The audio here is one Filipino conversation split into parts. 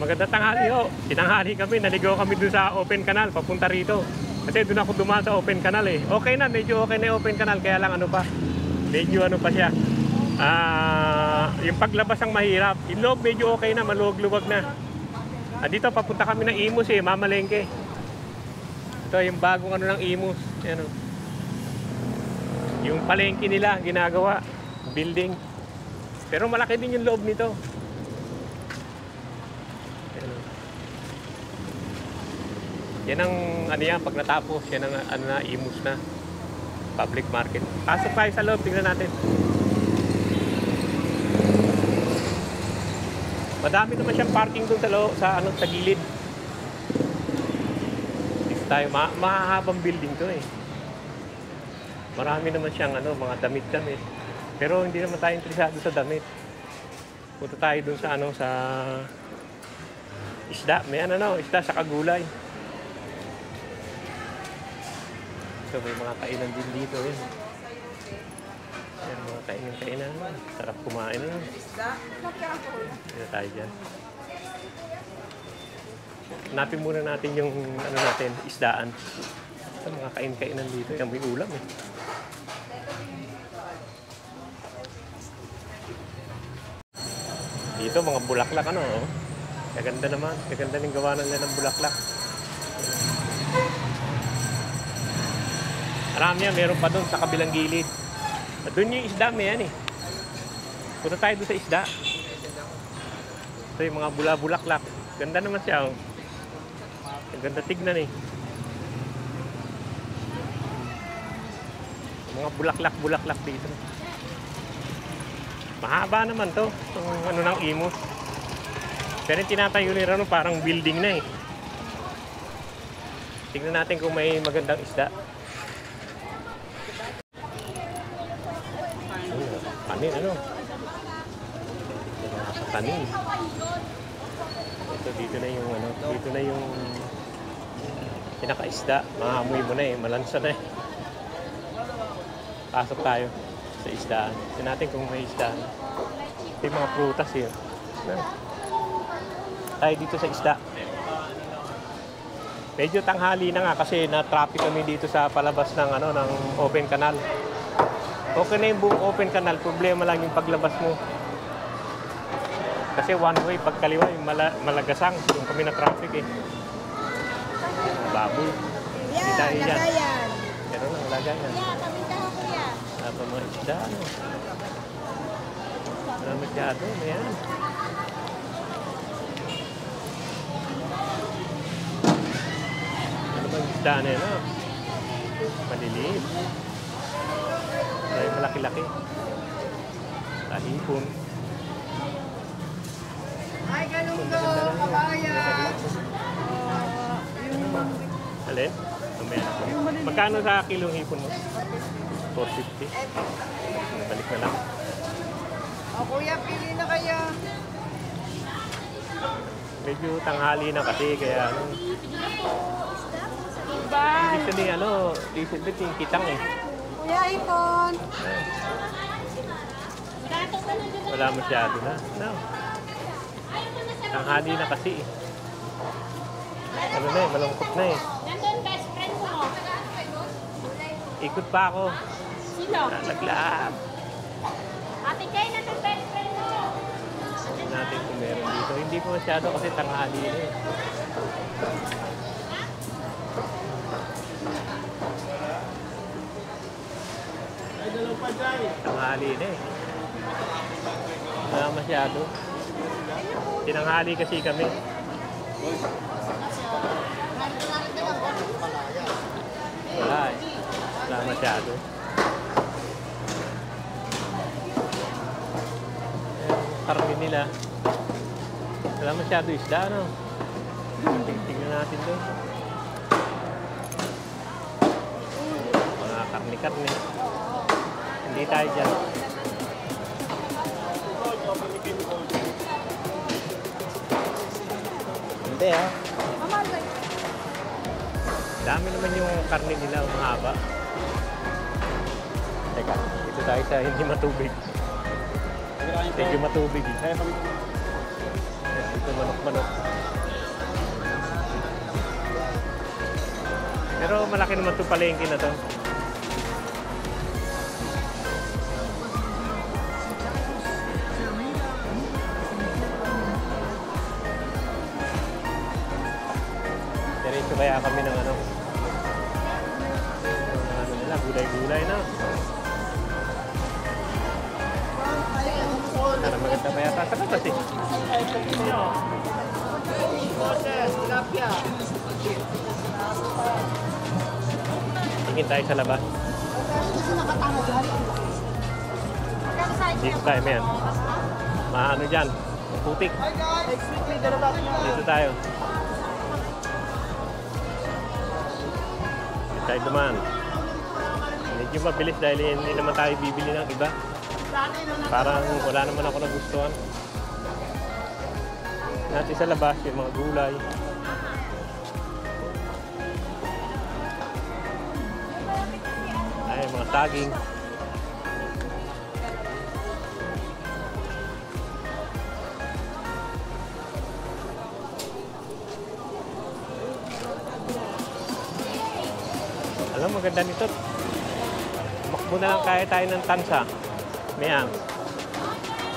Maganda tanghali ho. Tinanghali kami, naligaw kami dun sa open canal, papunta rito. Kasi doon ako dumaan sa open canal eh. Okay na, medyo okay na yung open canal, kaya lang ano pa. Medyo ano pa siya. Yung paglabas ang mahirap. Yung loob medyo okay na, maluwag-luwag na. Dito papunta kami ng Imus eh, mamalengke. Ito yung bagong ano ng Imus. Yan, yung palengke nila, ginagawa. Building. Pero malaki din yung loob nito. Yan ang ano yan, pag natapos, yan ang ano na, Imus na. Public market. Pasok tayo sa loob, tingnan natin. Madami naman siyang parking doon sa loob, sa gilid. Dito tayo, mahahabang building to eh. Marami naman siyang mga damit-damit. Pero hindi naman tayo interesado sa damit. Punta tayo doon sa sa isda. May isda sa kagulay. So may mga kainan din dito eh. Ayan, mga kainan. Sarap kumain eh. Dito tayo dyan. Hanapin muna natin yung isdaan. So, mga kainan dito. Yan, may ulam eh. Dito mga bulaklak Kaganda naman. Kaganda ng gawa nila ng bulaklak. Marami yan, meron pa doon sa kabilang gilid. Doon yung isda, may yan eh. Punta tayo doon sa isda. Ito yung mga bulaklak. Ganda naman siya. Ang ganda tignan eh. Mga bulaklak dito. Mahaba naman to. Itong ng Imus. Pero yung tinatayo nila parang building na eh. Tignan natin kung may magandang isda. Kanin kanin. Dito na yung pinakaisda. Maamoy mo na eh, malansa na eh. Pasok tayo sa isdaan. Tignan natin kung may isdaan. Ito yung mga prutas eh. Tayo dito sa isda. Medyo tanghali na nga kasi na-traffic kami dito sa palabas ng ng open canal. Okay na yung buong open canal, problema lang yung paglabas mo. Kasi one way, pagkaliwa, yung Malagasang, yung kami na traffic eh. Baboy. Hindi tayo yan. Pero lang, lagayan. Wala pa mga isda, Wala masyado, yan. Ano bang isda na yun, Maliliit. Ay, malaki-laki. Kahipon. Ay, galunggo, kabaya. Alin? Magkano sa kilong hipon mo? 450. Balik na lang. O kuya, pili na kaya. Medyo tanghali na kasi kaya Bye. Lisod yung kitang eh. Kuya, Ipon. Wala masyado na. Tanghali na kasi eh. Malungkot na eh. Nandun best friend mo. Ikot pa ako. Sino? Naglaab. Ate Kay, nandun best friend mo. Tignan natin kung meron dito. Hindi po masyado kasi tanghali na eh. Tanghali na eh. Wala masyado. Tinanghali kasi kami. Wala eh. Wala masyado. Karami nila. Wala masyado isda, Tingnan natin doon. Mga karni-karni. Hindi tayo dyan. Hindi Dami naman yung karne nila, mahaba. Teka, dito tayo sa hindi matubig. Medyo matubig. Ito manok-manok. Pero malaki naman itong palengke na to. Diretso kaya kami ng ano nila, gulay-gulay na. Para maganda pa yata sa labas eh. Tingin tayo sa labas. Dito tayo, man. Maano dyan? Putik. Dito tayo. Dito tayo dumaan. Medyo mabilis dahil hindi naman tayo bibili ng iba. Parang wala naman ako nagustuhan. Natin sa labas yung mga gulay. Ay, mga saging. Alam, maganda nito. Tumakbo na lang kaya tayo ng tansa. Mayan.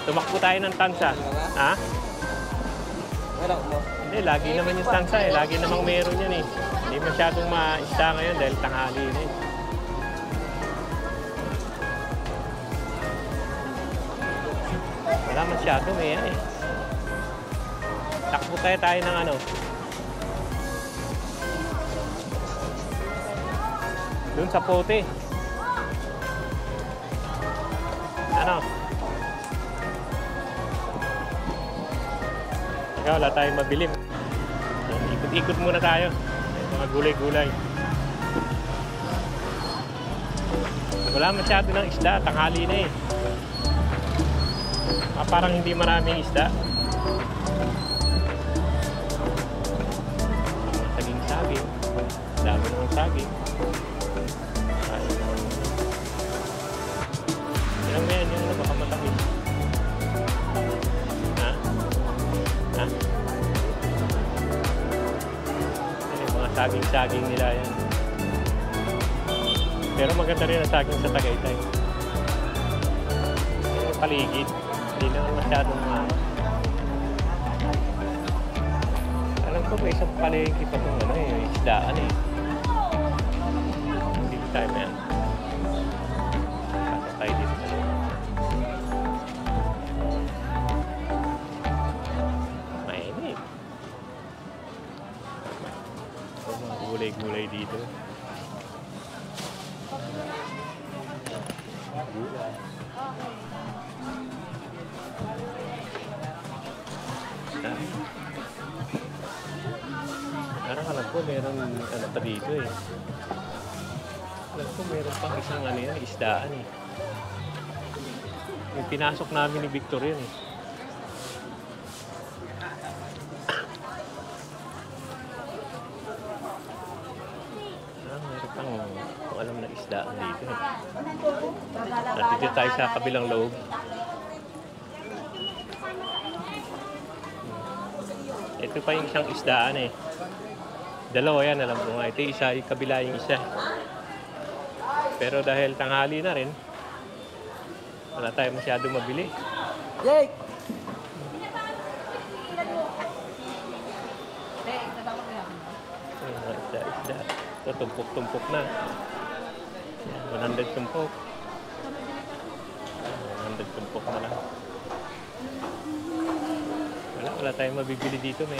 Tumakbo tayo ng tansa. Ha? Hindi, lagi naman yung tansa eh. Lagi namang meron yan eh. Hindi masyadong maisda ngayon dahil tanghali na eh. Wala masyado, may yan eh. Takbo kaya tayo ng ano. Doon sa pote. Ano? Ikaw, wala tayong mabilim. Ikot-ikot muna tayo. Mga gulay-gulay. Wala masyado ng isda. Tanghali na eh. Parang hindi maraming isda. Saging-saging. Dami naman saging. Yan yan, yung napakamatapis. Ha? Ha? Yan yung mga saging-saging nila yan. Pero maganda rin ang saging sa Tagaytay. Yung paligid. Hindi naman masyadong alam ko ba isang palengke pa itong ano eh, isdaan eh. Dito tayo na yan. Pasok tayo dito na yan. Mainit. Mga gulay-gulay dito. Gulay. Parang alam ko meron ano pa dito eh. Alam ko meron pang isang ano yan, isdaan eh. Yung pinasok namin ni Victor yun eh. Meron pang kung alam na isdaan dito eh. At dito tayo sa kabilang loob. Ito pa yung isang isdaan eh. Dalawa yan, alam ko nga. Ito isa, yung kabila yung isa. Pero dahil tanghali na rin, wala tayo masyado mabili. Jake! Ayun, isda. Ito, tumpok-tumpok na. Yan, 100 tumpok. 100 tumpok na lang. Wala tayong mabibili dito, may.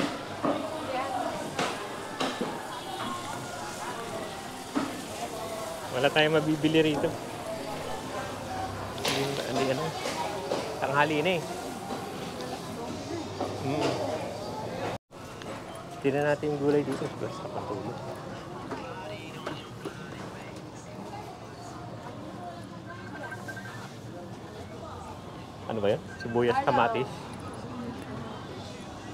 Wala tayong mabibili rito. Hindi ano. Tanghali na eh. Tignan natin yung gulay dito. Basta patulog. Ano ba yan? Sibuyas, kamatis.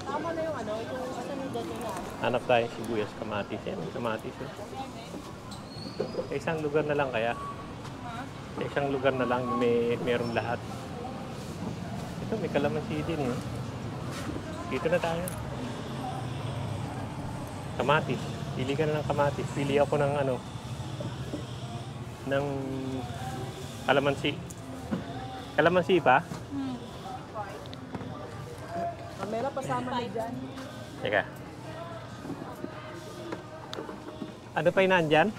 Tama na yung ano, yung kasanundan nila. Hanap tayo sibuyas, kamatis. Yan, kamatis. Eh. Sa isang lugar na lang kaya. Sa isang lugar na lang merong lahat. Ito, may kalamansi din eh. Dito na tayo. Kamatis. Pili ka na ng kamatis. Pili ako ng ano, ng kalamansi. Kalamansi pa? Kamera pasama na dyan. Teka. Ano pa yung nandyan?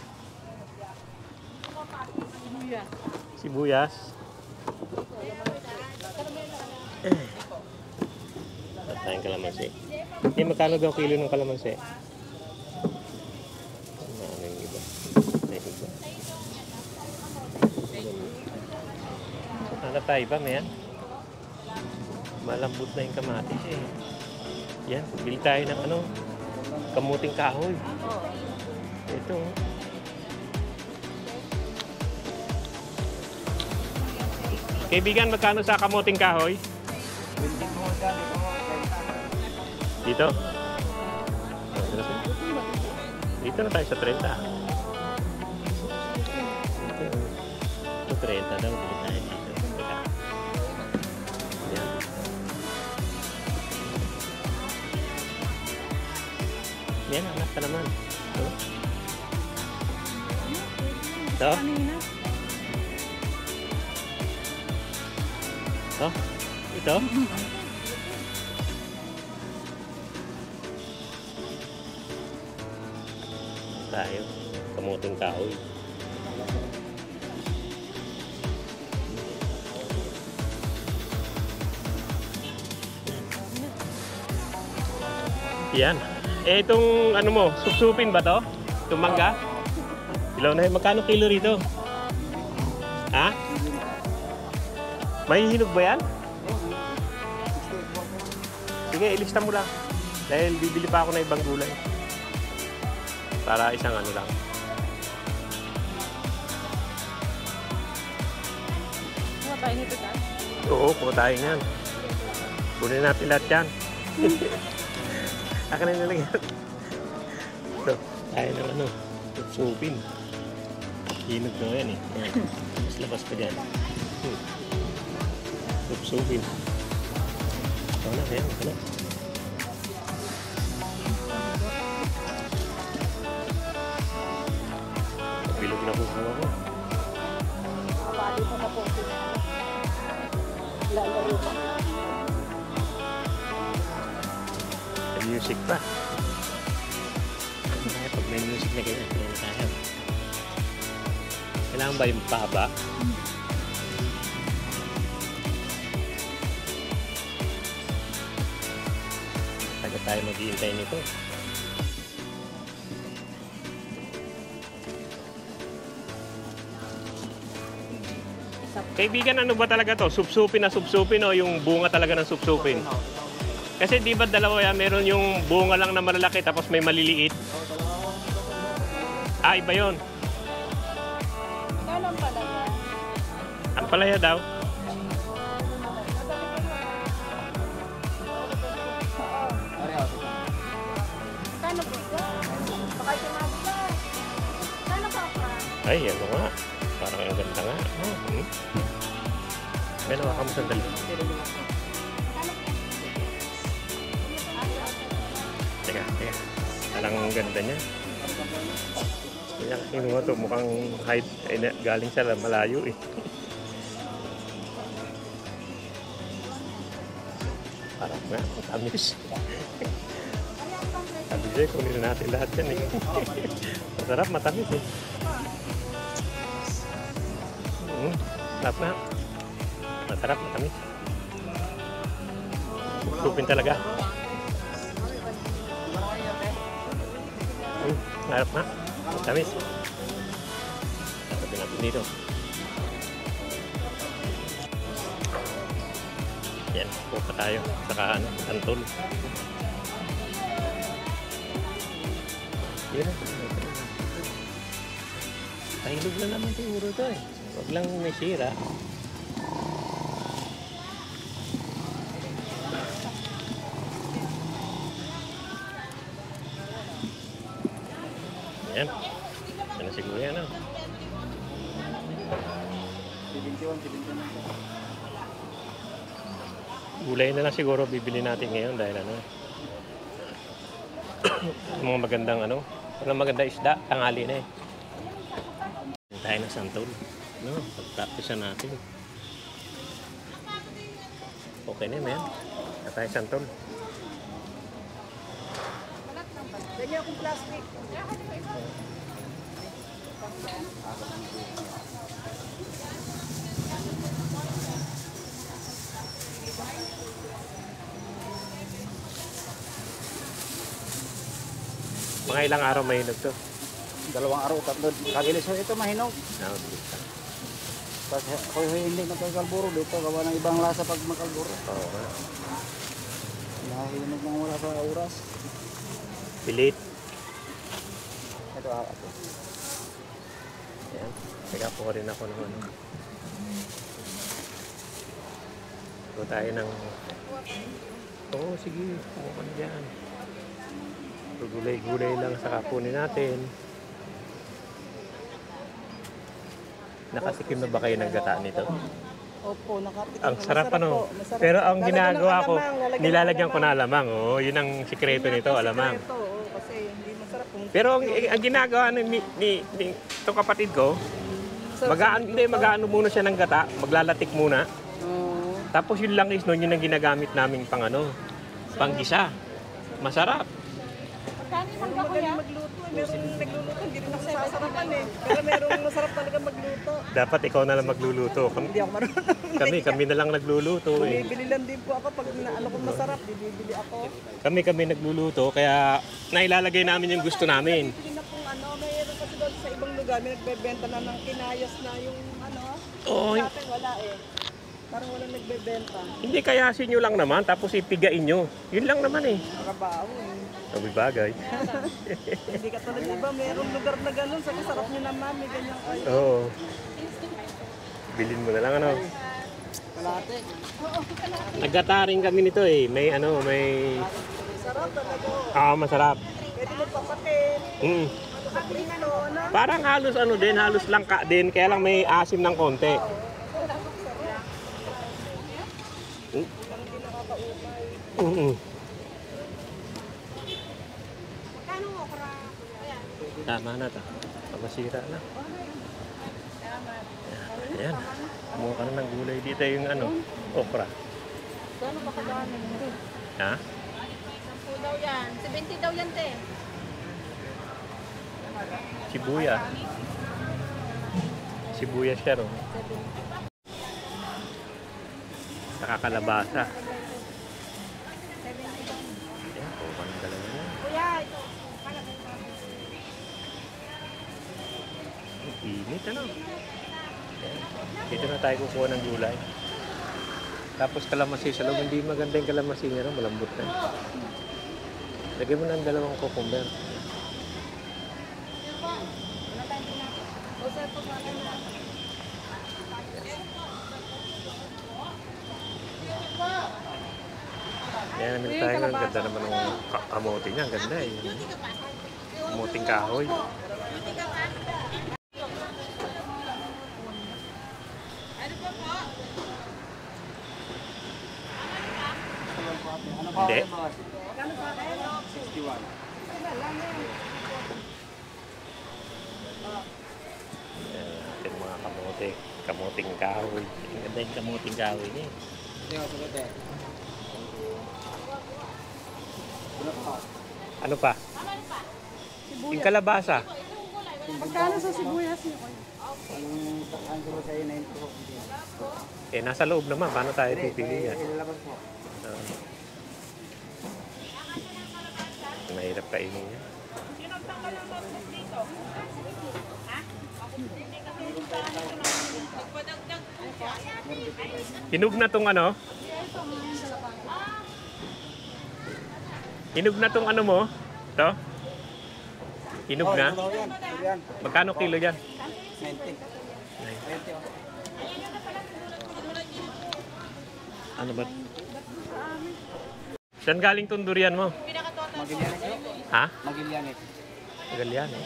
Sibuyas. At tayong kalamansi. Magkano daw kilo ng kalamansi? Ano yung iba? May iba. Hanap tayo ba, mayan? Malambot na yung kamatis eh. Yan, bili tayo ng ano, kamuting kahoy. Ito. Kaibigan, magkano sa kamuting kahoy? Dito? Dito na tayo sa 30. Ito 30 daw, bili tayo dito. Yan. Yan, anak ka naman. Ito? Ito? Ito? Tayo. Kamuting kahoy. Yan. Eh, itong ano mo, supsupin ba to? Itong mangga? Ilaw na yun. Magkano kilo rito? Ha? May hinog ba yan? Sige, ilista mo lang. Dahil bibili pa ako ng ibang gulay. Para isang ano lang. Kuha tayo nito dyan. Oo, kuha tayo yan. Kunin natin lahat yan. Akin na nilagyan. Ito, tayo ng ano, supsupin. Hinog na yan eh. Yan. Mas labas pa dyan. Supsupin. Ito na, yan. Ito na. Bilog na po ako. Kapali pa na po. Lalaro pa. May music pa. Kaya pag may music na ganyan, kaya na tayo. Kailangan ba yung pahaba? Taga tayo mag-iintay nito. Kaibigan, ano ba talaga to? Supsupin na supsupin o yung bunga talaga ng supsupin? Kasi di ba dalawa yan? Meron yung bunga lang na malalaki tapos may maliliit. Ah, iba yun. Kailan pala yan? Ang palaya daw. Kano po ito? Baka sinabi ka. Kano pa pa? Ay, ano nga. Parang ang ganda nga. May nawa ka mo sandali. Teka. Parang ang ganda niya. Kaya kinuha to. Mukhang height. Ay, galing sa malayo eh. Parang nga. Ang tamis. Sabi siya, kunin natin lahat yan eh. Masarap, matamis eh. Sarap na. Masarap, matamis. Supin talaga. Sarap na. Matamis. Tapos natin dito. Yan, pupa tayo. Saka ano, antol. Yan. Tahilog na naman siguro ito eh. Huwag lang may sira. Yan. Yan na siguro yan. Oh. Gulay na lang siguro bibili natin ngayon dahil ano. Mga magandang ano. Mga magandang isda. Tanghali na eh. Tayo ng santol. No, pag-practice natin. Okay na yan. Tayo santol. Ganyan akong plastic. Mga ilang araw mahinog to. 2 araw, 3. Kagilis ito mahinog. Tapos ako hindi nagkalburo dito. Gawa ng ibang lasa pag makalburo. Oo nga. Nahinog ng wala sa oras. Pilit. Ito ako. Ayan. Teka po rin ako ng ano. Ito tayo ng... Oo, sige. Kung ano dyan. Gulay-gulay lang sa kapunin natin. Nakasikim na ba kayo ng gata nito? Opo, nakatikim. Ang sarap ano. Pero ang ginagawa ko, nilalagyan ko na alamang. Oh, yun ang sikreto nito, alamang. Kasi hindi masarap kung Pero ang ginagawa ni itong kapatid ko, mag-aano muna siya ng gata, maglalatik muna. Tapos yung langis nun, yun ang ginagamit namin pang ano, panggisa. Masarap. Magkano yung mangga, kuya? Magaling magluto. Merong nagluluto, hindi rin ako sasarapan eh. Pero merong masarap talaga magluto. Dapat ikaw na lang magluluto. Hindi ako marunong. Kami na lang nagluluto eh. Bumibili lang din po ako pag ano kung masarap, bibili ako. Kami nagluluto, kaya nailalagay namin yung gusto namin. Bibili na pong ano, mayroon kasi doon sa ibang lugar, may nagbebenta na ng kinayas na yung ano. Oo, Sa atin wala eh. Parang walang nagbebenta. hindi kayasin nyo lang naman, tapos ipigain nyo. Yun lang naman eh. Nakabaho eh. Sabi bagay. Hindi ka tulad iba, mayroong lugar na ganun. Sa sarap nyo naman, may ganyan kayo. Oo. Bilhin mo na lang ano. Kalate. Nagkataring kami nito eh. May ano, may... Sarap talaga. Masarap. Pwede magpapatin. Mm. Sa prito, ano? Parang halos ano din, halos langka din, kaya lang may asim ng konti. Magkano okra? Ayan. Tama na ta. Masira na. Ayan. Kumuha ka na ng gulay dito yung ano, okra. Gano'n ba kadami? Ha? 10 daw yan. 70 daw yan, te. Sibuya. Sibuyas siya ro. Nakakalabasa. Ayan, kuha ka ng dalawa na. Kuya, ito. Ang init ano. Ayan. Dito na tayo kukuha ng gulay. Tapos kalamansi sa loob. Hindi maganda yung kalamansi niya, no? Malambot na. Lagyan mo ng 2 cucumber. O, sir, po sa akin na. Ayan, namin tayo. Ang ganda naman ng kamote niya. Ang ganda eh. Kamoting kahoy. Hindi. Ayan natin mga kamote. Kamoting kahoy. Ang ganda yung kamoting kahoy niya. Ano pa? Yung kalabasa. Magkano sa sibuyas niyo? ang gulo sa iyo 90. Eh, nasa loob naman. Paano tayo pipili yan? Ilalabas po. Mahirap kainin yan. Hinog na tong ano? Hinog na tong ano mo? To? Hinog na? Yan. Magkano kilo yan? 90. 20. Ano ba? Saan galing tong durian mo? Magilyanes po. Ha? Magilyanes. Galian eh.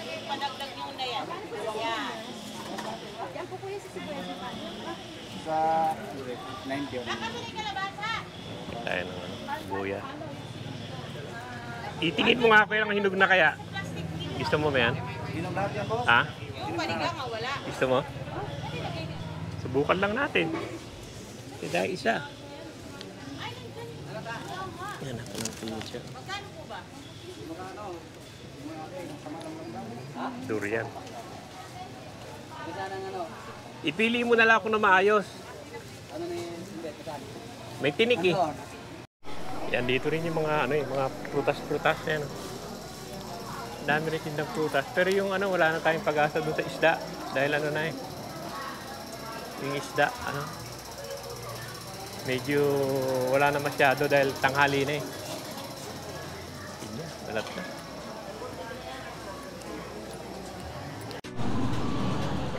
Yan po kuya sa sibuyas. sa 90 yun. Tayo ng buya. Itingin mo nga ako yung hinog na kaya. Gusto mo ba yan? Inom lahat yan, boss. Ha? Yung panigang wala. Gusto mo? Subukan lang natin. Kaya isa. Yan ako ng tulad siya. Magkano po ba? Durian. Kasana ng ano? Ipili mo na lang ako na maayos. Ano na yung hindi? Kasana? May tinik eh. Yan, dito rin yung mga, ano, yung mga prutas-prutas na yan. Dami rin sindang prutas. Pero yung ano, wala na tayong pag-asa doon sa isda. Dahil ano na eh. Yung isda, ano. Medyo wala na masyado dahil tanghali na eh. Hindi, balat na.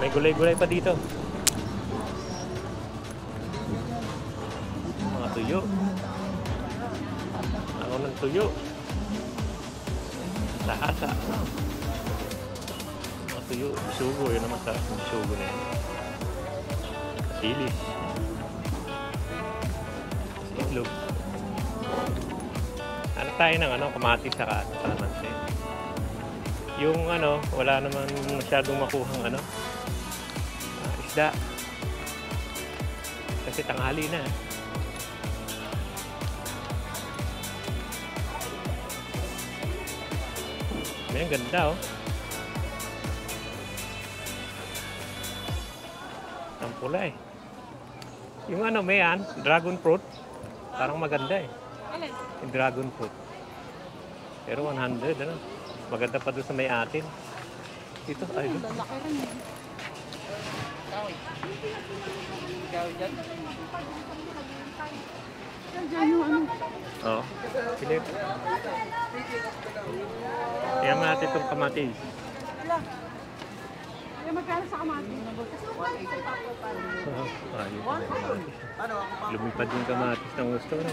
May gulay-gulay pa dito. Mga tuyo. Ako ng tuyo. Lahasa. Mga tuyo. Bisugo. Yun naman sa bisugo na yun. Silis. Itlog. Ano tayo ng ano, kamatis saka kalamansi. Yung ano, wala naman masyadong makuhang ano, isda. Kasi tanghali na. May ang ganda oh. Ang pula eh. Yung ano, may yan, dragon fruit. Parang maganda eh. Alin? Yung dragon fruit. Pero 100, ano? Maganda pa doon sa may atin. Ito, ay. Lalaki rin eh. Diyan yung ano. Oo. Pilip. Kaya natin itong kamatis. Wala. Yung magkano sa kamati? Ayun. Lumipad yung kamatis ng gusto. No?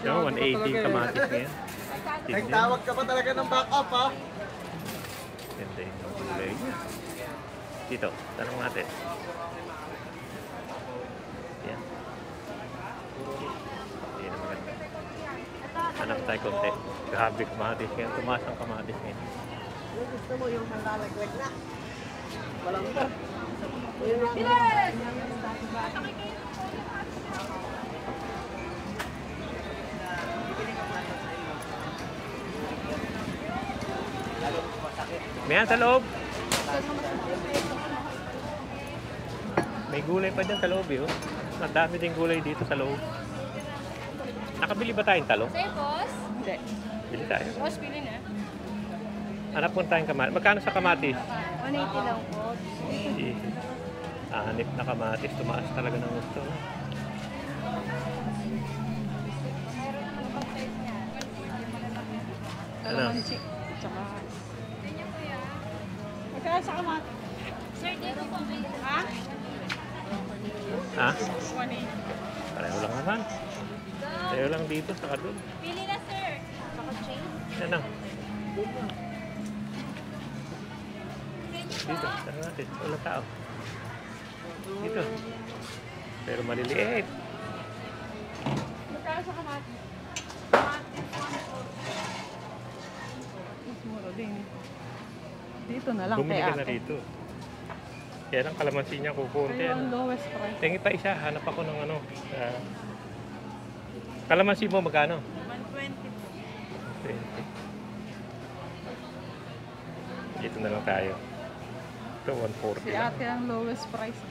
So, 180 yung kamatis ngayon. Nagtawag ka pa talaga ng backup, ha? Ganda yung gulay. Dito, tanong natin. Yan. Yan ang maganda. Anak tayo konti. Grabe kamatis ngayon. Tumaas ang kamatis ngayon. Gusto mo yung malalaglag na. Walang ka. Mayan sa loob. May gulay pa dyan sa loob eh. Oh. Madami din gulay dito sa loob. Nakabili ba tayong talong? Sa'yo, boss? Hindi. Bili tayo. Boss, pili na. Hanap po tayong kamatis. Magkano sa kamatis? 180 lang po. Hanip na kamatis. Tumaas talaga ng gusto. Ano? Kalamansi. Tsaka... Magkano sa kamati? Sir, dito po. Ha? Ha? 180. Pareho lang naman. Pareho lang dito sa kadun. Pili na, sir. Saka change. Ano? Dito, tanong natin. Wala tao. Dito. Pero maliliit. Magkano sa kamati? Mas mura din. Dito na lang Bumili kay ka na ate. dito. Kaya ang kalamansi niya kukunti. Pero ang Ano? lowest price. Tingin pa isa. Hanap ako ng ano. Kalamansi mo magkano? 120 po. 20. Dito na lang tayo. Ito, 140 Si lang. ate ang lowest price.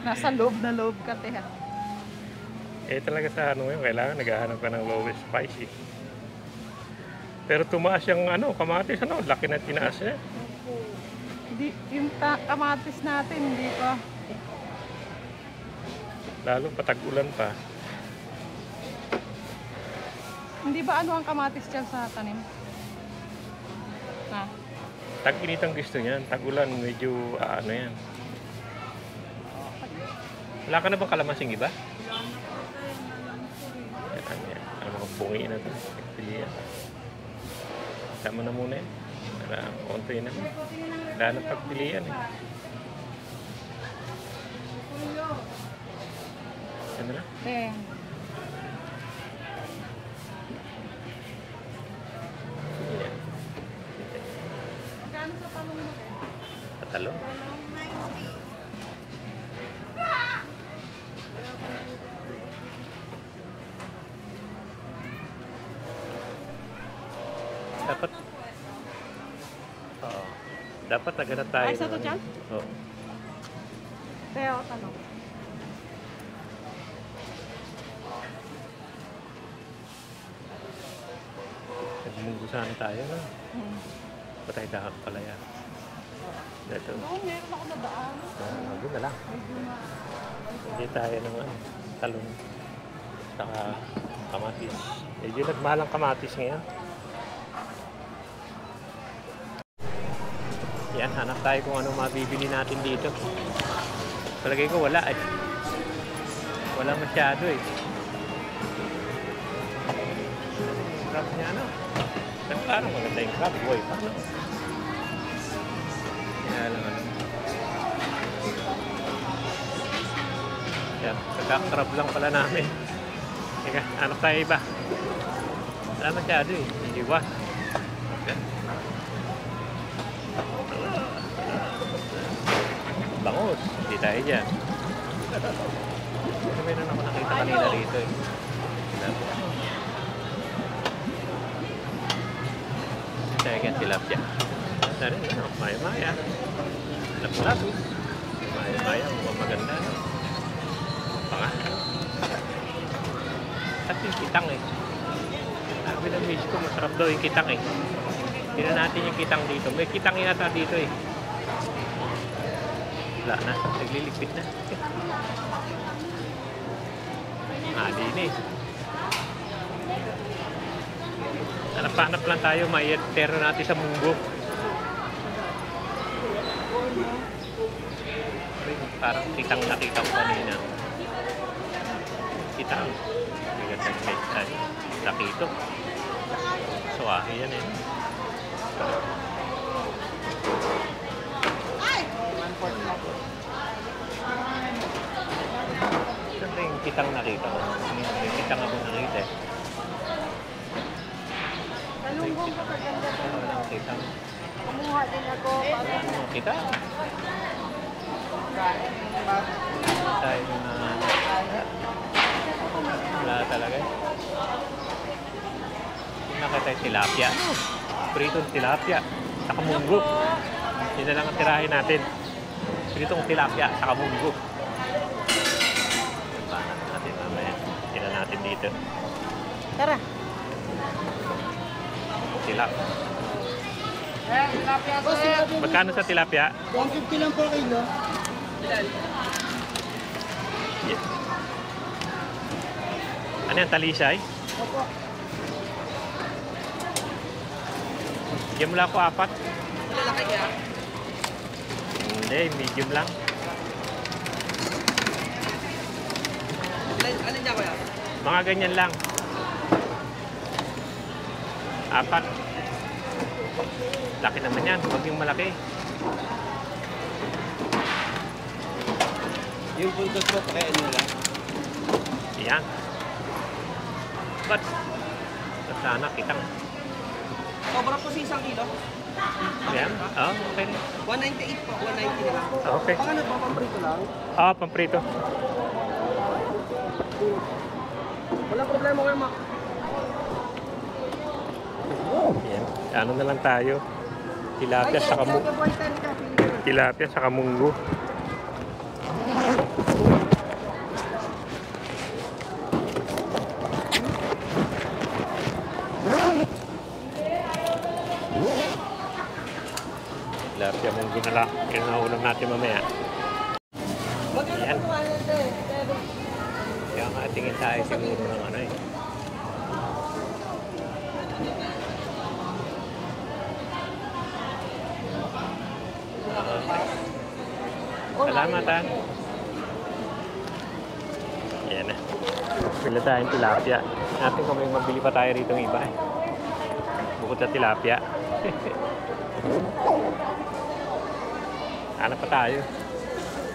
Nasa loob na loob ka, te ha. Eh talaga sa ano yun, kailangan naghahanap ka ng lowest price eh. Pero tumaas yung ano, kamatis, ano, laki na tinaas niya. Hindi, yung kamatis natin, hindi pa. Lalo patag-ulan pa. Hindi ba ano ang kamatis dyan sa tanim? Ha? Tag-init ang gusto niyan. Tag-ulan, medyo ano yan. Wala ka na bang kalamasing iba? Yan. Ano mga bungi na ito. Pilihan. Sama na muna yan. Para konti na. Wala na pagpilihan eh. Ano na? Eh. Yan. Magkano sa talong mo eh? Patalong. Dapat Oo. Dapat agad tayo. Ay, isa to dyan? Oo. Pero, tanong. Nagmunggusan tayo na. Patay dahak pala yan. Dito. Oo, meron ako na daan. Doon na lang. Hindi tayo ng talong. Saka kamatis. Medyo nagmahal ang kamatis ngayon. Yan, hanap tayo kung ano mabibili natin dito. Palagay ko wala eh. Wala masyado eh. Crab niya ano? Parang maganda yung crab boy. Paano? Kaya lang ano. Yan, kakakrab lang pala namin. Teka, hanap tayo iba. Wala masyado eh. Iwas. Okay. Bangus. Hindi tayo dyan. Pero meron ako nakita kanina rito eh. Saya kan tilapia. Dari ano, maya-maya. Lapu-lapu. Maya-maya, mukhang maganda. No? Panga. At yung kitang eh. Sabi ng miss ko, masarap daw yung kitang eh. Tignan natin yung kitang dito. May kitang yata dito eh. Wala na, nagliligpit na. Din eh. Hanap-hanap lang tayo, may-tero natin sa munggo. Parang kitang nakita ko kanina. Kitang. Bigat ng pet. Laki ito. Suwahe yan eh. Siyempre yung kitang nakita ko. Yung kitang ako nakita eh. Talunggong ko kaganda to. Walang kitang. Kumuha din ako. Ano kita? Tayo na wala talaga eh. Nakita yung tilapia. Pritong tilapia. Saka munggo. Yun na lang ang tirahin natin. Pritong tilapia. Saka munggo. Banak natin mamaya. Tira natin dito. Tara. Tilapia. Tilapia Boss, sinabi mo, Magkano sa tilapia? 150 lang po kilo. Yes. Ano yan? Talisay? Opo. Bigyan mo lang ako 4. Malalaki kaya? Hindi, medium lang. Ano dyan kaya? Mga ganyan lang. 4. Laki naman yan. Huwag yung malaki. Yung puntos mo, pakain nyo lang. Yan. But, sana kitang. Sobra po sa 1 kilo. Yan. Oh, okay. 198 po. 190 na lang. Okay. Baka nagpapamprito lang. Ah, pamprito. Walang problema kayo, Mac. Yan. Ano na lang tayo. Tilapia sa tilapia sa munggo. Tilapia munggo na lang. Yan ang ulam natin mamaya. Yan. Kaya nga tingin tayo siguro ng ano eh. Salamat ha. Yan na. Pila tayong tilapia. Natin kung may mabili pa tayo rito ng iba eh. Bukod sa tilapia. Hanap pa tayo.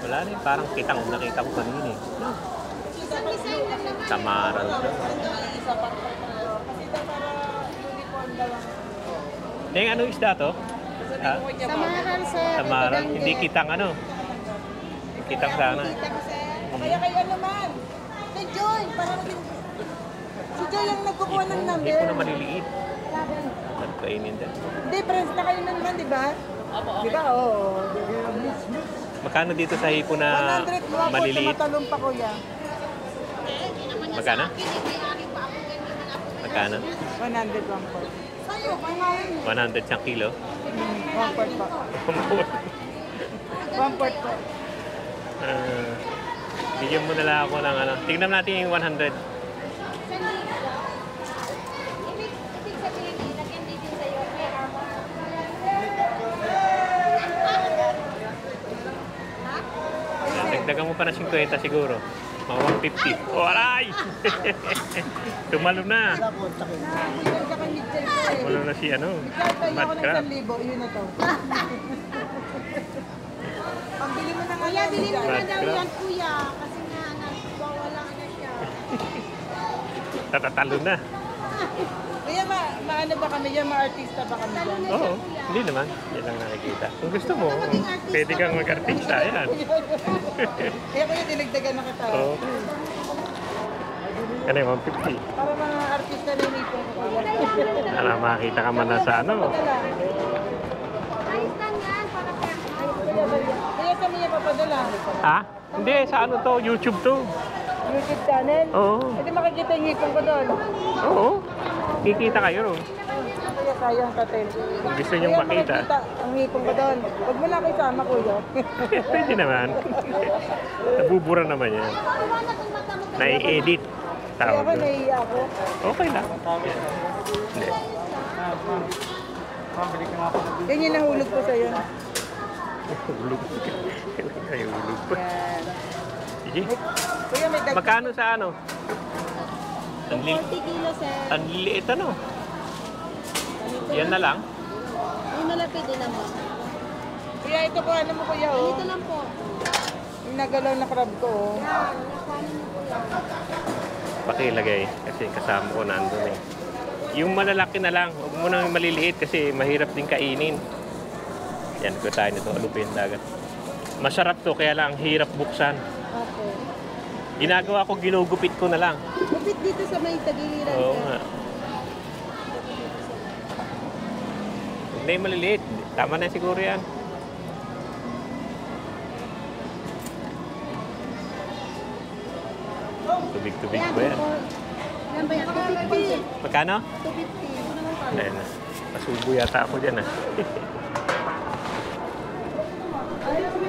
Wala na, parang kitang nakita ko kanina eh. No? Isang design lang naman. Samaran siya. Isa pa. Kasi ito para uniform na lang. Neng, anong isda to? Ha? Samaran, sir. Samaran. Ito Hindi danggit. kitang ano. Kitang sana. Kita ko, sir. Kaya kayo naman. Si Joy, parang si Joy yung nagkukuha ng Hindi number. ko na maliliit. At kainin din. Hindi, friends na kayo naman, di ba? Di ba? Oo. Magkano dito sa hipo na 100 mga maliliit? matalong pa, kuya. Magkano? Magkano? 100 lang po. 100 siyang kilo. 1/4 pa. 1/4 po. Bigyan mo na lang ako ng ano. Tingnan natin yung 100. Ibig sabihin, ilagyan din sa'yo. Dagdagan mo pa na 50 siguro. Mga 150. Oh, aray! Tumalo na. Bigyan ka kay Mitchell ko eh. Tumalo na si ano. Mitchell, tayo Mad ako ng crab. 1,000. Yun na to. Pambili mo na nga Kuya, bilhin mo na Bad daw crab. yan, kuya. Kasi nga, nagwawala na siya. Tatatalo na. Kuya, maano ba kami dyan? Ma-artista ba kami dyan? Oo. Hindi naman. Yan lang nakikita. Kung gusto mo, pwede kang mag-artista. Yan. Kaya kuya, dinagdagan na kita. Oo. Ano yung 150? Para mga artista na inipon ko kuya. Para makita ka man na sa ano. Ayos lang yan, para Kuya, sa mga papadala. Ha? Hindi, sa ano to? YouTube to. YouTube channel? Oo. Pwede makikita yung hipon ko doon. Oo. Kikita kayo ron. Kuya, sayang katin. Kung gusto niyong makita. ang hipon ko doon. Huwag mo na kayo sama, kuya. Pwede naman. Nabubura naman yan. Nai-edit. Kaya Tawag ako, doon. naiiya ako. Okay lang. Hindi. Yan yung nahulog ko sa'yo. Hulog. Ay, hulog pa. Yan. Sige. Kuya, may dag... Magkano sa ano? Ang 40 kilo, sir. liliit ano? Yan na lang. Yung malapit din naman. Kuya, ito po, ano mo kuya, oh. Dito lang po. Yung nagalaw na crab ko, oh. Yan, nakanin mo po yan. Pakilagay kasi kasama ko nandun eh. Yung malalaki na lang, huwag mo nang maliliit kasi mahirap din kainin. Yan, ko tayo nito, alupin dagat. Masarap to, kaya lang ang hirap buksan. Okay. Ginagawa ko, ginugupit ko na lang. Lupit dito sa may tagiliran, Oo sir. nga. Hindi maliliit. Tama na siguro yan. Tubig-tubig Yan, ba yan? yan ba yan? 250. Magkano? 250. Ayan na. Masubo yata ako dyan ah.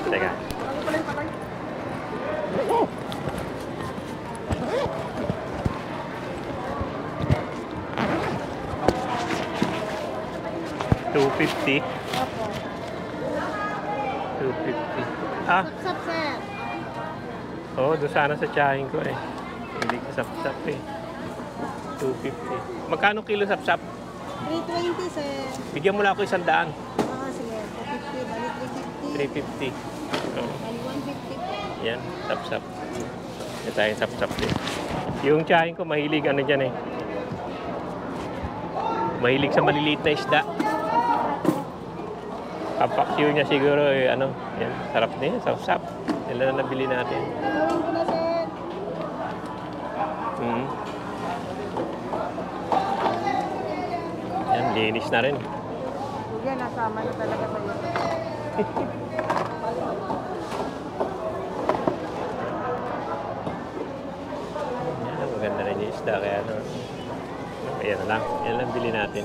Teka. $250. Opo. $250. Ah, Sap, sir. oo, doon sana sa tsahin ko eh. Hindi ko sap-sap eh. $250. Magkano kilo sap-sap? 320, sir. Bigyan mo lang ako 100. Ah, sige. 250. Bali 350. 350. Oo. Bali 150 po. Yan, sap-sap. Yan tayong sap-sap din. Yung tsahin ko, mahilig ano dyan eh. Mahilig sa maliliit na isda. Papaksiw niya siguro eh, ano, yan, sarap din, sap-sap. Yan lang na nabili natin. Gawin ko na, sir. Yan, linis na rin. Kuya, nasama na talaga sa'yo. Yan, maganda rin yung isda, kaya ano. Ayan na lang, yan lang bili natin.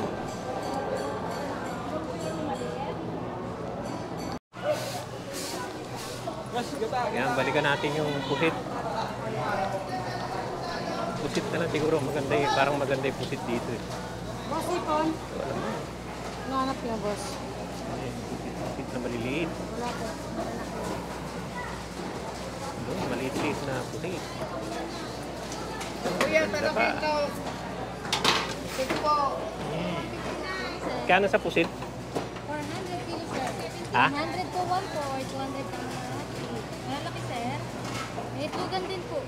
Yan, balikan natin yung pusit. Pusit na lang siguro, maganda eh. Parang maganda yung pusit dito eh. Boss, ipon. Wala mo. Nanap niya, boss. Pusit na maliliit. Wala po. Doon, maliit-liit na pusit. Kuya, Ganda tanong pa. ito. Sige po. Kano sa pusit? 400 kilos, sir. Ha? 100 po 1 po or 200 ang lahat. Malalaki May itlogan din po.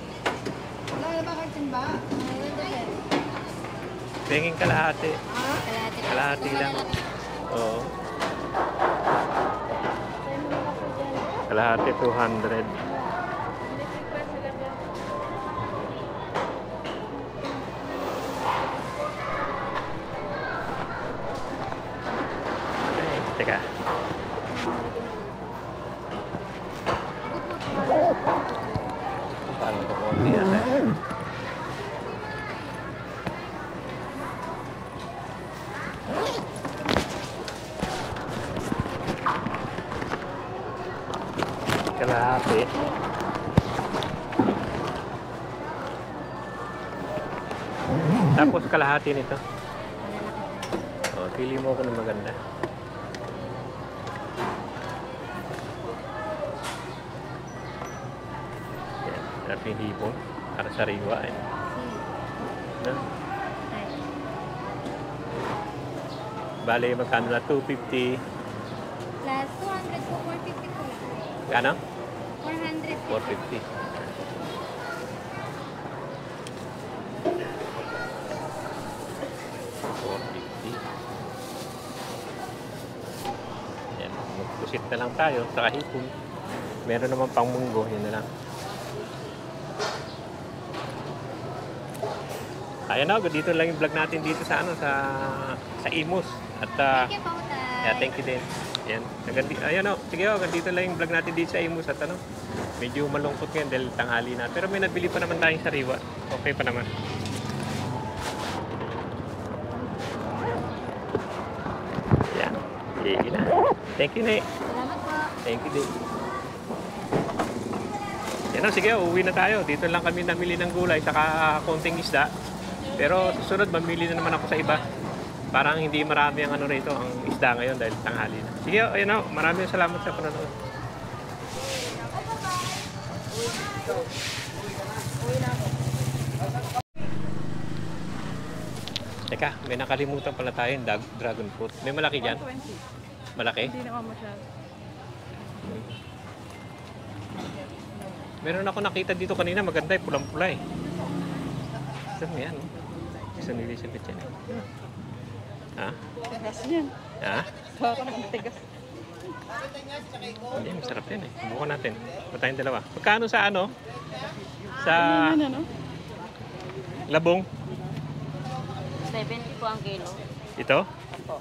Wala na ba kayo timba? Ayun din, sir. Penging kalahati. Kalahati. Kalahati Kung lang. malalaki. Oo. Sir, mo na po dyan. Kalahati 200. Electric pa sila dyan. Ay, teka. Paano ito konti yan eh? Kalahati. Tapos kalahati nito. Oh, pili mo ako ng maganda. Yan, sarap yung hipon. Para sariwa eh. No? Bale, magkano na? 250. Plus 200 po, 450 po lang. Kano? 400 po. 450. Yan, magpusit na lang tayo sa kahipon. Meron naman pang munggo, yun na lang. Ayan na, dito lang yung vlog natin dito sa sa Imus. At Thank you po, Tay. yeah, thank you din. Ayan, ayan o, sige o, dito lang yung vlog natin dito sa Imus at medyo malungkot ngayon dahil tanghali na. Pero may nabili pa naman tayong sariwa. Okay pa naman. Ayan, sige na. Thank you, Nay. Salamat po. Thank you din. Yan o, sige, uwi na tayo. Dito lang kami namili ng gulay, saka konting isda. Pero susunod, mamili na naman ako sa iba. Parang hindi marami ang rito, ang isda ngayon dahil tanghali na. Sige, ayun o, maraming salamat sa panonood. Teka, may nakalimutan pala tayong dragon fruit. May malaki dyan? 20. Malaki? Hindi naman masyado. Meron ako nakita dito kanina, maganda, pulang-pula eh. Saan mo yan? Isa ni Elizabeth yan eh. Ha? Tigas yan. Ha? Baka naman tigas. Hindi, masarap yan eh. Subukan natin. Ito tayong dalawa. Magkano sa ano? Sa Ano? labong? 70 po ang kilo. Ito? Opo.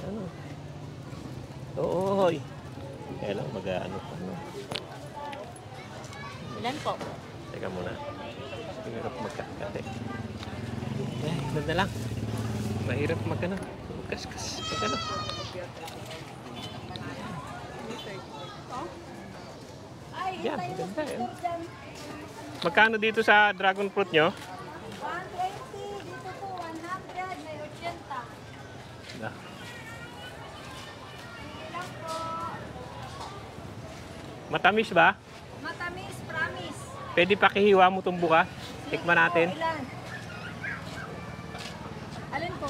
Ano? Oo, hoy. Kaya lang mag-ano pa. Ano? Ilan po? Teka muna. Mahirap magkakate. Eh, doon na lang. Mahirap magkano. Magkaskas. Magkano. Yan, maganda yun. Magkano dito sa dragon fruit nyo? 120, dito po 100, may 80. Ah. Ilan po? Matamis ba? Matamis, promise. Pwede pakihiwa mo itong buka. Tikman natin. Ilan? Alin po?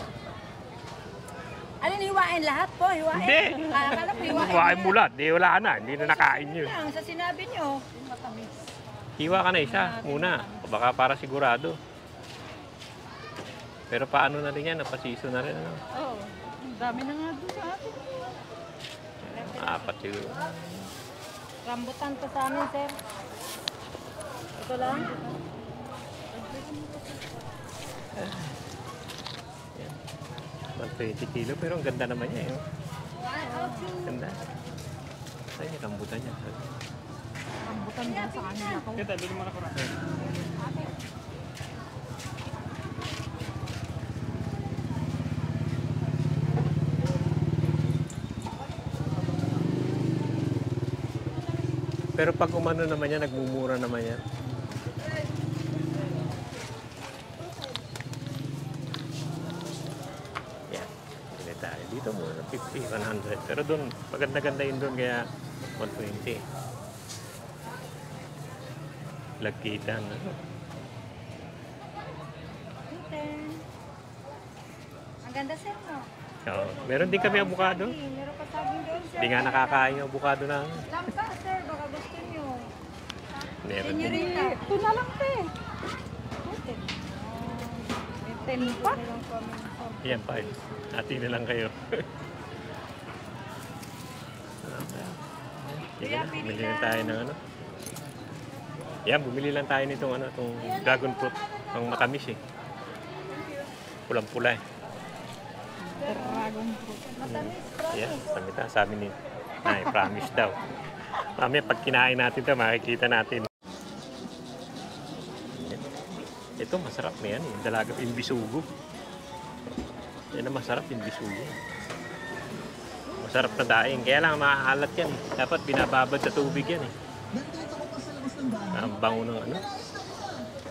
Alin hiwain lahat po? Hiwain? Hindi. Akala ko hiwain. Bukain mo lahat. Di wala na. Hindi na nakain yun. Lang, sa sinabi nyo. Matamis. Hiwa ka na isa muna. Baka para sigurado. Pero paano na rin yan? Napasiso na rin. Ano? Oo. Ang dami na nga doon sa atin. Apat siguro. Rambutan po sa amin, sir. Ito lang. Yan. 120 kilo. Pero ang ganda naman niya. Eh. Ganda. Ay, rambutan niya. Rambutan din sa kanila ko. Kita, bili mo na ko. Pero pag umano naman yan, nagmumura naman yan. Yan. Hindi tayo. Dito muna. 50, 100. Pero doon, maganda-ganda yun doon. Kaya 120. Lagkitan. Ano? Ang ganda, sir, no? Oo. Meron din kami avocado. Meron pa saging doon, sir. Hindi nga nakakain yung avocado na. Lampa, sir. Baka gusto nyo. Meron din. Senyorita. Ito na lang, te. 10 pa? Yan, 5. Ati na lang kayo. Sige na, bumili na tayo ng ano. Yan, bumili lang tayo nitong ano, itong dragon fruit. Ang matamis eh. Pulang-pula eh. Dragon fruit. Yan, sabi ni Nay, promise daw. Mamaya pag kinain natin ito, makikita natin. Ito, masarap na yan eh. Dalaga, imbisugo. Yan ang masarap, imbisugo. Masarap na daing. Kaya lang makakalat yan eh. Dapat binababad sa tubig yan eh. Ang bango ng ano?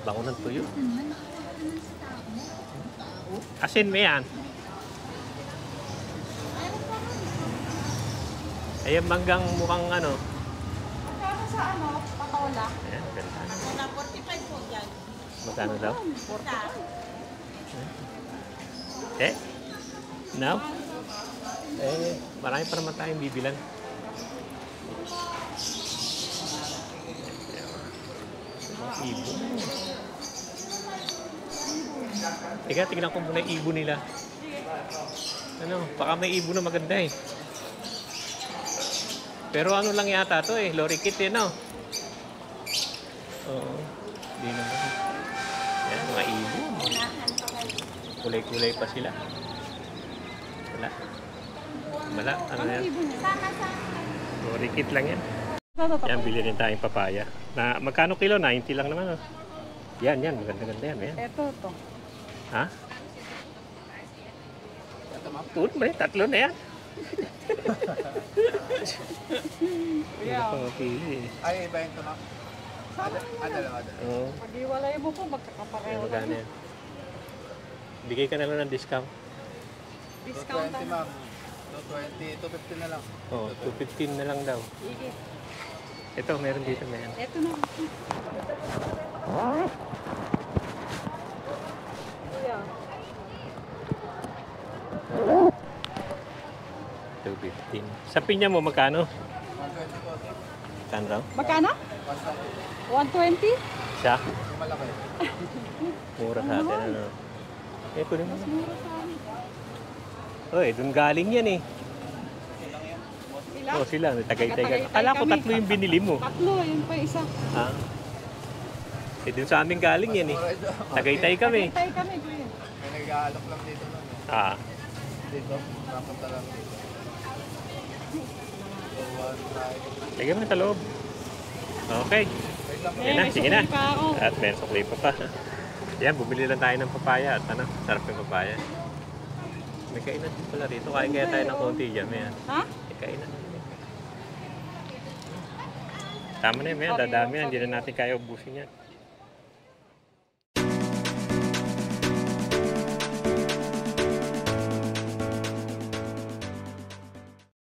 Bango ng tuyo. Asin mo yan. Ayan manggang mukhang ano. Magkano sa ano? Patola? Ayan, ganda. 45 po yan. Magkano daw? Eh? Now? Eh, marami pa naman tayong bibilan. Ibon. Teka, tingnan ko muna yung ibon nila. Ano, baka may ibon na maganda eh. Pero ano lang yata to eh, lorikit eh, no? Oo, di naman. Yan, mga ibon. Kulay-kulay pa sila. Wala. Wala, ano yan? Lorikit lang yan. Yan, bili rin tayong papaya. Na, magkano kilo? 90 lang naman. Oh. Yan, maganda-ganda yan. Yan. Ito, to. Ha? Pun, may tatlo na yan. Hindi pa mapili eh. Ay, iba yung tumak. Dalawa. Oo. Pag-iwalay mo po, magkakapareho Magkano lang. yan? Bigay ka na lang ng discount. Discount 220 ang... ma'am. 220, 250 na lang. Oo, 215 na lang daw. Sige. Ito, meron dito na yan. Ito na. Yeah. 215. Sa pinya mo, magkano? 120 po. Magkano raw? Magkano? 120? Siya? Yung malaki. Mura sa atin, ano? Eh, kunin mo. Mura sa amin. Oy, dun galing yan eh. Ilan? Oh, sila, Tagaytay ka. Taga-Tagaytay Akala ko kami. 3 yung binili mo. Tatlo, yun pa isa. Ha? Eh, dun sa amin galing yan eh. Tagaytay kami. Tagaytay kami, kuya. May nag-aalok lang dito. No? Ah, Dito, napunta lang dito. So, 1, 5. lagyan mo na sa loob. Okay. Wait lang. Yan na, may sige na. sukli pa ako. At may sukli pa pa. Yan, bumili lang tayo ng papaya at ano, sarap yung papaya. May kainan din pala rito. Kain kaya tayo ng konti dyan. Yan. Ha? May kainan. Tama na yun, yan. Dadami yan. Hindi na natin kaya ubusin yan.